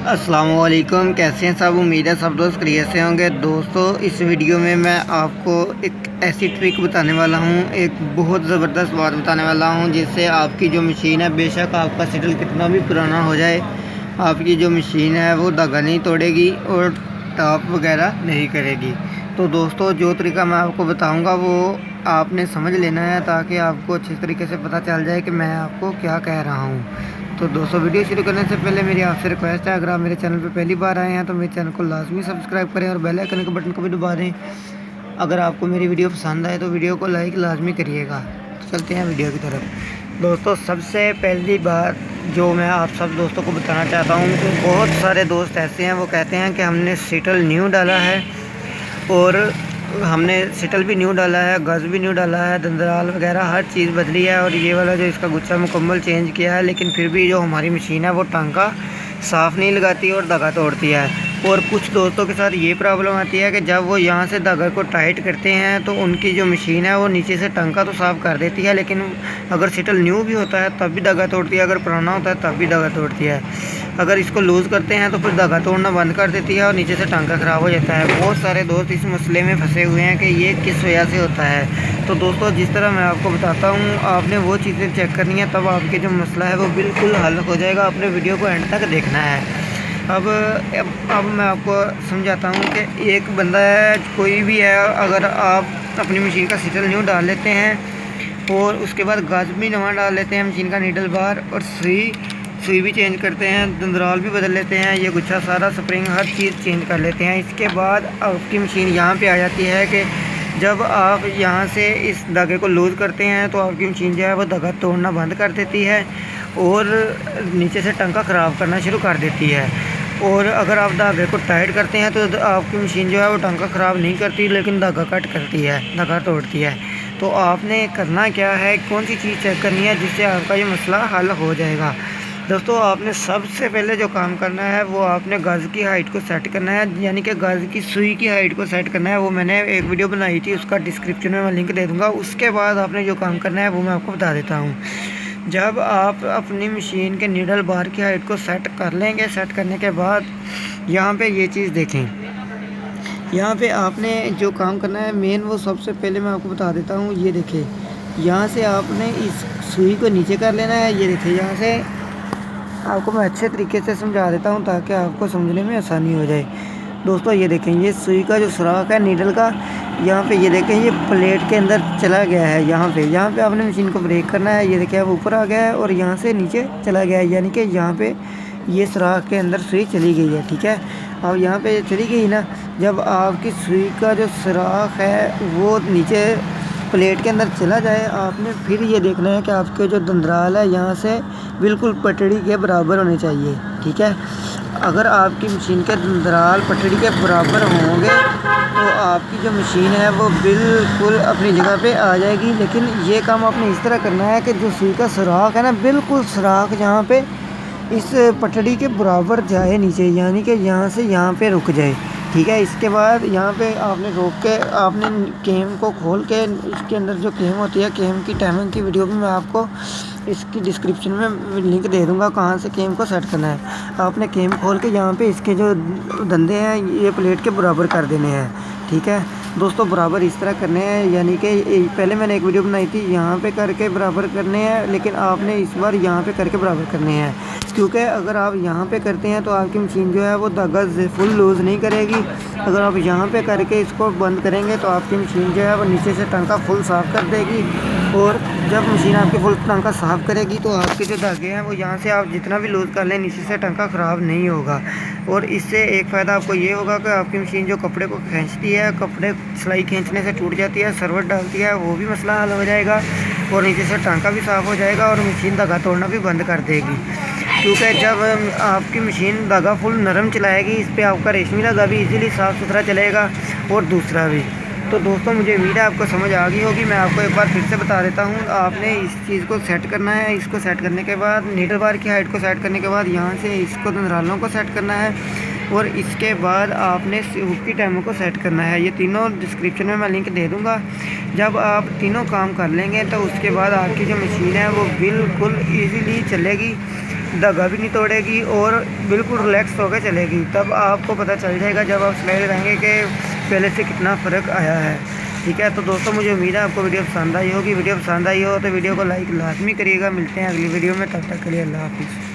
अस्सलामुअलैकुम, कैसे हैं सब। उम्मीद है सब दोस्त क्लियर से होंगे। दोस्तों, इस वीडियो में मैं आपको एक ऐसी ट्रिक बताने वाला हूं, एक बहुत ज़बरदस्त बात बताने वाला हूं, जिससे आपकी जो मशीन है, बेशक आपका शटल कितना भी पुराना हो जाए, आपकी जो मशीन है वो धागा नहीं तोड़ेगी और टॉप वगैरह नहीं करेगी। तो दोस्तों, जो तरीका मैं आपको बताऊँगा वो आपने समझ लेना है, ताकि आपको अच्छे तरीके से पता चल जाए कि मैं आपको क्या कह रहा हूँ। तो दोस्तों, वीडियो शुरू करने से पहले मेरी आपसे रिक्वेस्ट है, अगर आप मेरे चैनल पर पहली बार आए हैं तो मेरे चैनल को लाजमी सब्सक्राइब करें और बेल आइकन के बटन को भी दबा दें। अगर आपको मेरी वीडियो पसंद आए तो वीडियो को लाइक लाजमी करिएगा। तो चलते हैं वीडियो की तरफ। दोस्तों, सबसे पहली बात जो मैं आप सब दोस्तों को बताना चाहता हूँ कि बहुत सारे दोस्त ऐसे हैं, वो कहते हैं कि हमने शटल न्यू डाला है और हमने शटल भी न्यू डाला है, गज़ भी न्यू डाला है, दंदराल वगैरह हर चीज़ बदली है और ये वाला जो इसका गुच्छा मुकम्मल चेंज किया है, लेकिन फिर भी जो हमारी मशीन है वो टांका साफ़ नहीं लगाती और धागा तोड़ती है। और कुछ दोस्तों के साथ ये प्रॉब्लम आती है कि जब वो यहाँ से धागा को टाइट करते हैं तो उनकी जो मशीन है वो नीचे से टांका तो साफ़ कर देती है, लेकिन अगर शटल न्यू भी होता है तब भी धागा तोड़ती है, अगर पुराना होता है तब भी धागा तोड़ती है। अगर इसको लूज़ करते हैं तो फिर धागा तोड़ना बंद कर देती है और नीचे से टांका ख़राब हो जाता है। बहुत सारे दोस्त इस मसले में फंसे हुए हैं कि ये किस वजह से होता है। तो दोस्तों, जिस तरह मैं आपको बताता हूँ, आपने वो चीज़ें चेक करनी है, तब आपके जो मसला है वो बिल्कुल हल हो जाएगा। आपने वीडियो को एंड तक देखना है। अब मैं आपको समझाता हूँ कि एक बंदा है, कोई भी है, अगर आप अपनी मशीन का शटल न्यू डाल लेते हैं और उसके बाद गज भी नवा डाल लेते हैं, मशीन का नीडल बार और सुई भी चेंज करते हैं, दंदराल भी बदल लेते हैं, ये गुच्छा सारा स्प्रिंग हर चीज़ चेंज कर लेते हैं, इसके बाद आपकी मशीन यहाँ पे आ जाती है कि जब आप यहाँ से इस धागे को लूज़ करते हैं तो आपकी मशीन जो है वो धागा तोड़ना बंद कर देती है और नीचे से टांका ख़राब करना शुरू कर देती है। और अगर आप धागे को टाइट करते हैं तो आपकी मशीन जो है वो टांका ख़राब नहीं करती, लेकिन धागा कट करती है, धागा तोड़ती है। तो आपने करना क्या है, कौन सी चीज़ चेक करनी है जिससे आपका ये मसला हल हो जाएगा। दोस्तों, आपने सबसे पहले जो काम करना है वो आपने गज़ की हाइट को सेट करना है, यानी कि गज़ की सुई की हाइट को सेट करना है। वो मैंने एक वीडियो बनाई थी, उसका डिस्क्रिप्शन में मैं लिंक दे दूँगा। उसके बाद आपने जो काम करना है वो मैं आपको बता देता हूँ। जब आप अपनी मशीन के नीडल बार की हाइट को सेट कर लेंगे, सेट करने के बाद यहाँ पे ये चीज़ देखें, यहाँ पे आपने जो काम करना है मेन, वो सबसे पहले मैं आपको बता देता हूँ। ये देखिए, यहाँ से आपने इस सुई को नीचे कर लेना है। ये देखिए, यहाँ से आपको मैं अच्छे तरीके से समझा देता हूँ ताकि आपको समझने में आसानी हो जाए। दोस्तों, ये देखें, ये सुई का जो सुराख है नीडल का, यहाँ पे ये देखें, ये प्लेट के अंदर चला गया है। यहाँ पे आपने मशीन को ब्रेक करना है। ये देखिए, अब ऊपर आ गया है और यहाँ से नीचे चला गया है, यानी कि यहाँ पे ये सुराख के अंदर सुई चली गई है। ठीक है, अब यहाँ पे चली गई ना, जब आपकी सुई का जो सुराख है वो नीचे प्लेट के अंदर चला जाए, आपने फिर ये देखना है कि आपके जो दंदराल है यहाँ से बिल्कुल पटड़ी के बराबर होने चाहिए। ठीक है, अगर आपकी मशीन के दंदराल पटड़ी के बराबर होंगे तो आपकी जो मशीन है वो बिल्कुल अपनी जगह पे आ जाएगी। लेकिन ये काम आपने इस तरह करना है कि जो सुई का सुराख है ना, बिल्कुल सुराख यहाँ पे इस पटड़ी के बराबर जाए नीचे, यानी कि यहाँ से यहाँ पे रुक जाए। ठीक है, इसके बाद यहाँ पे आपने रोक के आपने केम को खोल के, इसके अंदर जो केम होती है, केम की टाइमिंग की वीडियो भी मैं आपको इसकी डिस्क्रिप्शन में लिंक दे दूँगा, कहाँ से केम को सेट करना है। आपने केम खोल के यहाँ पे इसके जो धंधे हैं ये प्लेट के बराबर कर देने हैं। ठीक है दोस्तों, बराबर इस तरह करने हैं, यानी कि पहले मैंने एक वीडियो बनाई थी यहाँ पे करके बराबर करने हैं, लेकिन आपने इस बार यहाँ पे करके बराबर करने हैं, क्योंकि अगर आप यहाँ पे करते हैं तो आपकी मशीन जो है वो धागा फुल लूज़ नहीं करेगी। अगर आप यहाँ पे करके इसको बंद करेंगे तो आपकी मशीन जो है वो नीचे से टांका फुल साफ़ कर देगी। और जब मशीन आपकी फुल टांका साफ़ करेगी तो आपके जो धागे हैं वो यहाँ से आप जितना भी लूज़ कर लें, नीचे से टांका ख़राब नहीं होगा। और इससे एक फ़ायदा आपको ये होगा कि आपकी मशीन जो कपड़े को खींचती है, कपड़े सिलाई खींचने से टूट जाती है, सरवट डालती है, वो भी मसला हल हो जाएगा और नीचे से टांका भी साफ़ हो जाएगा और मशीन धागा तोड़ना भी बंद कर देगी। क्योंकि जब आपकी मशीन धागा फुल नरम चलाएगी, इस पर आपका रेशमी धागा भी इजीली साफ़ सुथरा चलेगा और दूसरा भी। तो दोस्तों, मुझे उम्मीद है आपको समझ आ गई होगी। मैं आपको एक बार फिर से बता देता हूँ। आपने इस चीज़ को सेट करना है। इसको सेट करने के बाद नीडल बार की हाइट को सेट करने के बाद यहाँ से इसको दंदरालों को सेट करना है और इसके बाद आपने हुक की टाइमों को सेट करना है। ये तीनों डिस्क्रिप्शन में मैं लिंक दे दूँगा। जब आप तीनों काम कर लेंगे तो उसके बाद आपकी जो मशीन है वो बिल्कुल ईज़िली चलेगी धागा भी नहीं तोड़ेगी और बिल्कुल रिलैक्स होकर चलेगी। तब आपको पता चल जाएगा जब आप सिलाई लगाएंगे कि पहले से कितना फ़र्क आया है। ठीक है, तो दोस्तों मुझे उम्मीद है आपको वीडियो पसंद आई होगी। वीडियो पसंद आई हो तो वीडियो को लाइक लाजमी करिएगा। मिलते हैं अगली वीडियो में, तब तक के लिए अल्लाह हाफिज़।